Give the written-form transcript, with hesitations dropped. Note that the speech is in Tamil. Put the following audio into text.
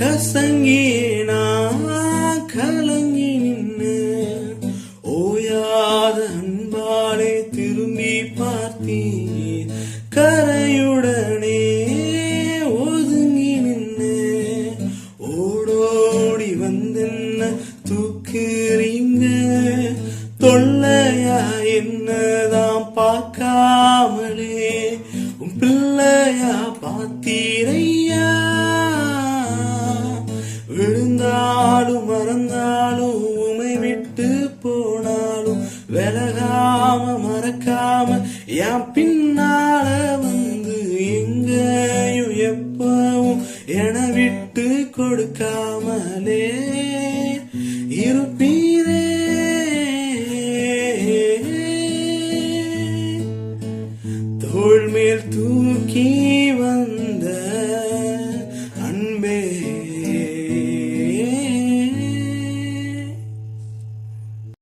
கசங்கினா கலங்கி நின்று ஓயாத அன்பாலே திரும்பி பார்த்தீர். கரையுடனே ஒதுங்கி நின்று ஓடோடி வந்தென்ன தூக்குறீங்க. தொல்லையா என்னதான் பார்க்காமலே உன் பிள்ளையா பார்த்தீரையா. விழுந்தாலும் மறந்தாலும் உமை விட்டு போனாலும் விலகாம மறக்காம என் பின்னால வந்து எங்கேயும் எப்பவும் என விட்டு கொடுக்காமலே இருப்பீரே. தோள் மேல் தூக்கி வந்த அன்பே